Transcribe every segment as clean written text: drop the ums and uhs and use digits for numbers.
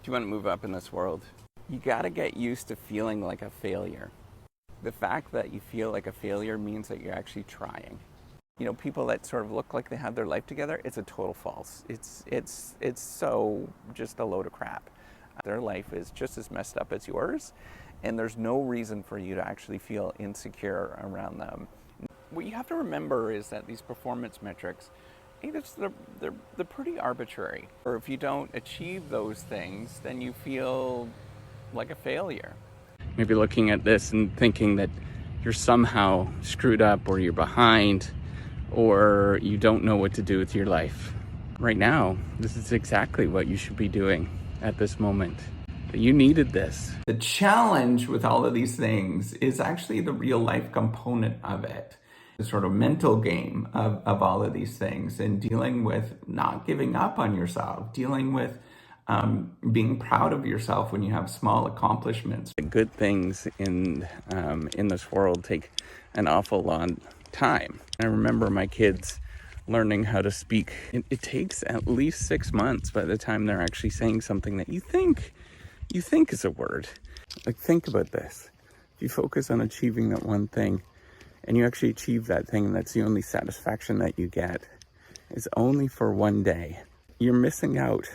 If you want to move up in this world, you got to get used to feeling like a failure. The fact that you feel like a failure means that you're actually trying. You know, people that sort of look like they have their life together, it's a total false. It's so just a load of crap. Their life is just as messed up as yours, and there's no reason for you to actually feel insecure around them. What you have to remember is that these performance metrics, they're pretty arbitrary. Or if you don't achieve those things, then you feel like a failure. Maybe looking at this and thinking that you're somehow screwed up, or you're behind, or you don't know what to do with your life. Right now, this is exactly what you should be doing at this moment. You needed this. The challenge with all of these things is actually the real life component of it. The sort of mental game of all of these things, and dealing with not giving up on yourself, dealing with being proud of yourself when you have small accomplishments. The good things in this world take an awful long time. I remember my kids learning how to speak. It takes at least 6 months by the time they're actually saying something that you think is a word. Like, think about this. If you focus on achieving that one thing, and you actually achieve that thing, and that's the only satisfaction that you get, it's only for one day. You're missing out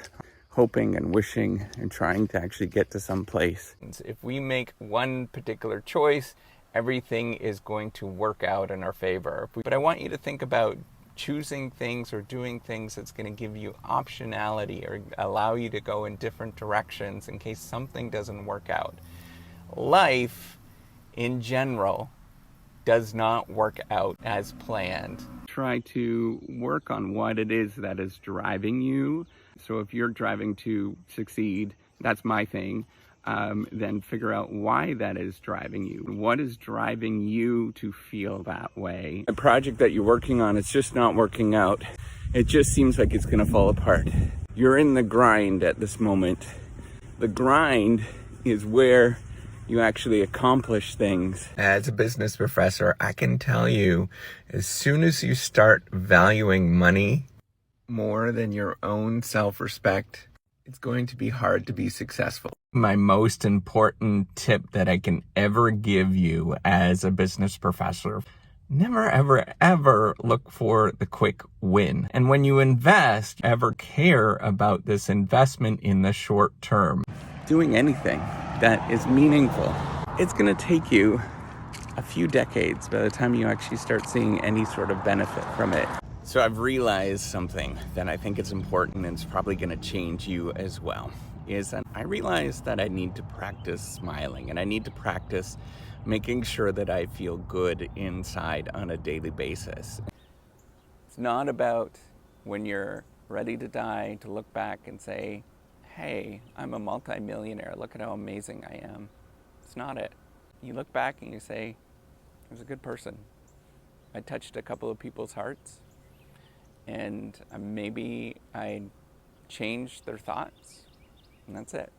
hoping and wishing and trying to actually get to some place. If we make one particular choice, everything is going to work out in our favor. But I want you to think about choosing things or doing things that's going to give you optionality or allow you to go in different directions in case something doesn't work out. Life, in general, does not work out as planned. Try to work on what it is that is driving you. So if you're driving to succeed, that's my thing. Then figure out why that is driving you. What is driving you to feel that way? A project that you're working on, it's just not working out. It just seems like it's gonna fall apart. You're in the grind at this moment. The grind is where you actually accomplish things. As a business professor, I can tell you, as soon as you start valuing money more than your own self-respect, it's going to be hard to be successful. My most important tip that I can ever give you as a business professor: never, ever, ever look for the quick win. And when you invest, ever care about this investment in the short term. Doing anything that is meaningful, it's going to take you a few decades by the time you actually start seeing any sort of benefit from it. So I've realized something that I think is important, and it's probably going to change you as well, is that I realized that I need to practice smiling, and I need to practice making sure that I feel good inside on a daily basis. It's not about when you're ready to die to look back and say, hey, I'm a multi-millionaire, look at how amazing I am. It's not it. You look back and you say, I was a good person. I touched a couple of people's hearts, and maybe I changed their thoughts, and that's it.